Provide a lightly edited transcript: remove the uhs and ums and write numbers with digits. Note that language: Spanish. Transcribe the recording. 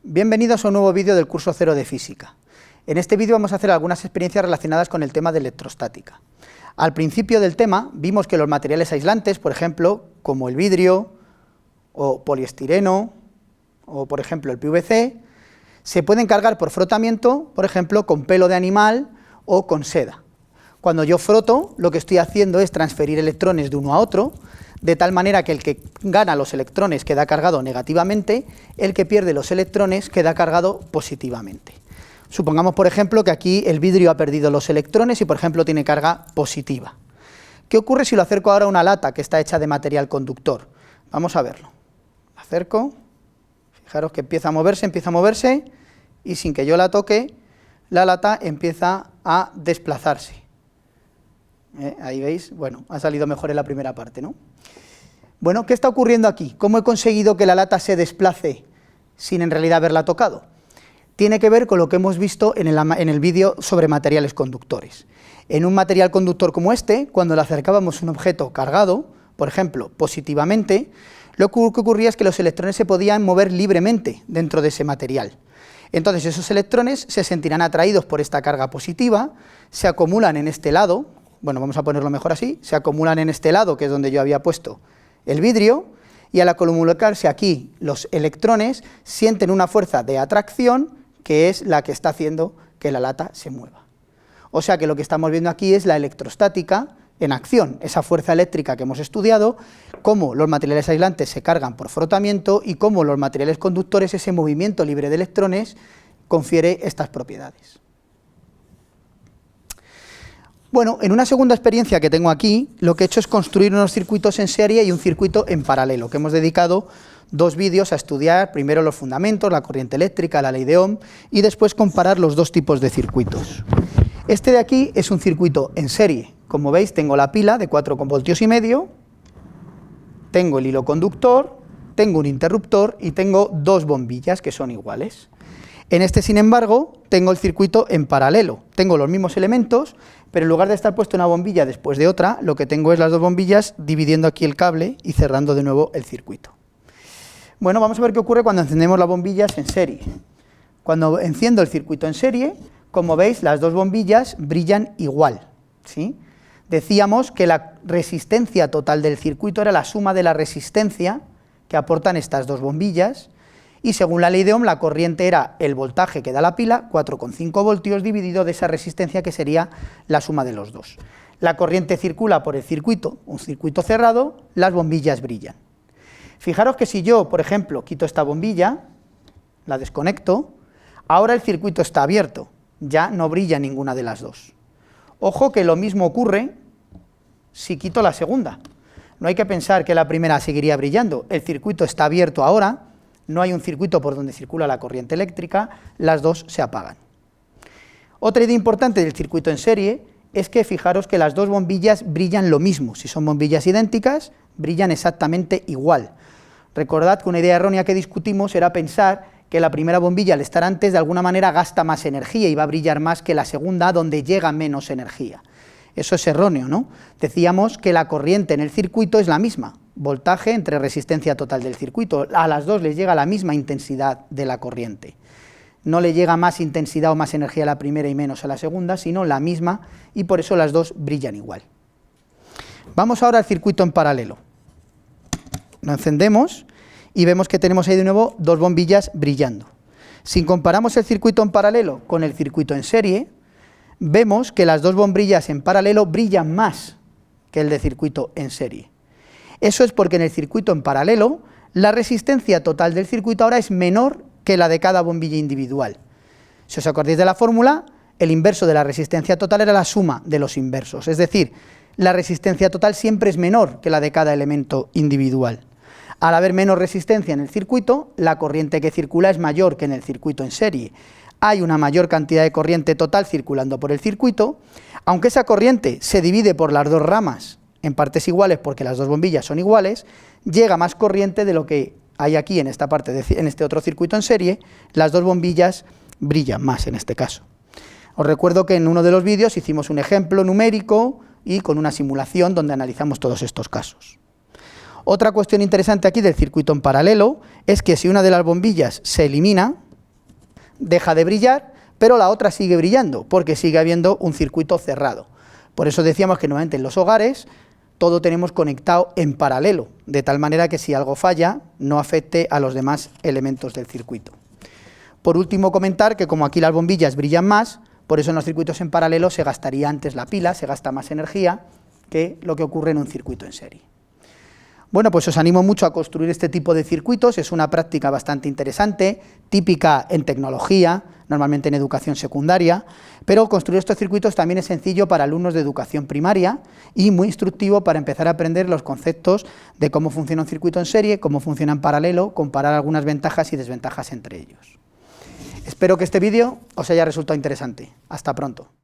Bienvenidos a un nuevo vídeo del curso 0 de Física. En este vídeo vamos a hacer algunas experiencias relacionadas con el tema de electrostática. Al principio del tema vimos que los materiales aislantes, por ejemplo, como el vidrio o poliestireno o por ejemplo el PVC, se pueden cargar por frotamiento, por ejemplo, con pelo de animal o con seda. Cuando yo froto, lo que estoy haciendo es transferir electrones de uno a otro, de tal manera que el que gana los electrones queda cargado negativamente, el que pierde los electrones queda cargado positivamente. Supongamos, por ejemplo, que aquí el vidrio ha perdido los electrones y, por ejemplo, tiene carga positiva. ¿Qué ocurre si lo acerco ahora a una lata que está hecha de material conductor? Vamos a verlo. La acerco, fijaros que empieza a moverse, y sin que yo la toque, la lata empieza a desplazarse. Ahí veis, bueno, ha salido mejor en la primera parte, ¿no? Bueno, ¿qué está ocurriendo aquí? ¿Cómo he conseguido que la lata se desplace sin en realidad haberla tocado? Tiene que ver con lo que hemos visto en el vídeo sobre materiales conductores. En un material conductor como este, cuando le acercábamos un objeto cargado, por ejemplo, positivamente, lo que ocurría es que los electrones se podían mover libremente dentro de ese material. Entonces esos electrones se sentirán atraídos por esta carga positiva, se acumulan en este lado, bueno, vamos a ponerlo mejor así, se acumulan en este lado, que es donde yo había puesto el vidrio, y al acumularse aquí los electrones, sienten una fuerza de atracción, que es la que está haciendo que la lata se mueva. O sea que lo que estamos viendo aquí es la electrostática en acción, esa fuerza eléctrica que hemos estudiado, cómo los materiales aislantes se cargan por frotamiento y cómo los materiales conductores, ese movimiento libre de electrones, confiere estas propiedades. Bueno, en una segunda experiencia que tengo aquí, lo que he hecho es construir unos circuitos en serie y un circuito en paralelo, que hemos dedicado 2 vídeos a estudiar, primero los fundamentos, la corriente eléctrica, la ley de Ohm, y después comparar los 2 tipos de circuitos. Este de aquí es un circuito en serie. Como veis, tengo la pila de 4,5 voltios, tengo el hilo conductor, tengo un interruptor y tengo 2 bombillas que son iguales. En este, sin embargo, tengo el circuito en paralelo, tengo los mismos elementos, pero en lugar de estar puesto una bombilla después de otra, lo que tengo es las 2 bombillas dividiendo aquí el cable y cerrando de nuevo el circuito. Bueno, vamos a ver qué ocurre cuando encendemos las bombillas en serie. Cuando enciendo el circuito en serie, como veis, las 2 bombillas brillan igual, ¿sí? Decíamos que la resistencia total del circuito era la suma de la resistencia que aportan estas 2 bombillas, y según la ley de Ohm, la corriente era el voltaje que da la pila, 4,5 voltios, dividido de esa resistencia que sería la suma de los 2. La corriente circula por el circuito, un circuito cerrado, las bombillas brillan. Fijaros que si yo, por ejemplo, quito esta bombilla, la desconecto, ahora el circuito está abierto, ya no brilla ninguna de las 2. Ojo que lo mismo ocurre si quito la segunda. No hay que pensar que la primera seguiría brillando, el circuito está abierto ahora, no hay un circuito por donde circula la corriente eléctrica, las 2 se apagan. Otra idea importante del circuito en serie es que fijaros que las 2 bombillas brillan lo mismo, si son bombillas idénticas, brillan exactamente igual. Recordad que una idea errónea que discutimos era pensar que la primera bombilla, al estar antes, de alguna manera gasta más energía y va a brillar más que la segunda, donde llega menos energía. Eso es erróneo, ¿no? Decíamos que la corriente en el circuito es la misma, voltaje entre resistencia total del circuito, a las 2 les llega la misma intensidad de la corriente. No le llega más intensidad o más energía a la primera y menos a la segunda, sino la misma, y por eso las 2 brillan igual. Vamos ahora al circuito en paralelo. Lo encendemos y vemos que tenemos ahí de nuevo 2 bombillas brillando. Si comparamos el circuito en paralelo con el circuito en serie, vemos que las 2 bombillas en paralelo brillan más que el de circuito en serie. Eso es porque en el circuito en paralelo, la resistencia total del circuito ahora es menor que la de cada bombilla individual. Si os acordáis de la fórmula, el inverso de la resistencia total era la suma de los inversos, es decir, la resistencia total siempre es menor que la de cada elemento individual. Al haber menos resistencia en el circuito, la corriente que circula es mayor que en el circuito en serie. Hay una mayor cantidad de corriente total circulando por el circuito, aunque esa corriente se divide por las 2 ramas en partes iguales porque las 2 bombillas son iguales, llega más corriente de lo que hay aquí en esta parte, en este otro circuito en serie, las 2 bombillas brillan más en este caso. Os recuerdo que en uno de los vídeos hicimos un ejemplo numérico y con una simulación donde analizamos todos estos casos. Otra cuestión interesante aquí del circuito en paralelo es que si una de las bombillas se elimina, deja de brillar, pero la otra sigue brillando, porque sigue habiendo un circuito cerrado. Por eso decíamos que normalmente en los hogares todo tenemos conectado en paralelo, de tal manera que si algo falla, no afecte a los demás elementos del circuito. Por último, comentar que como aquí las bombillas brillan más, por eso en los circuitos en paralelo se gastaría antes la pila, se gasta más energía que lo que ocurre en un circuito en serie. Bueno, pues os animo mucho a construir este tipo de circuitos, es una práctica bastante interesante, típica en tecnología, normalmente en educación secundaria, pero construir estos circuitos también es sencillo para alumnos de educación primaria y muy instructivo para empezar a aprender los conceptos de cómo funciona un circuito en serie, cómo funciona en paralelo, comparar algunas ventajas y desventajas entre ellos. Espero que este vídeo os haya resultado interesante. Hasta pronto.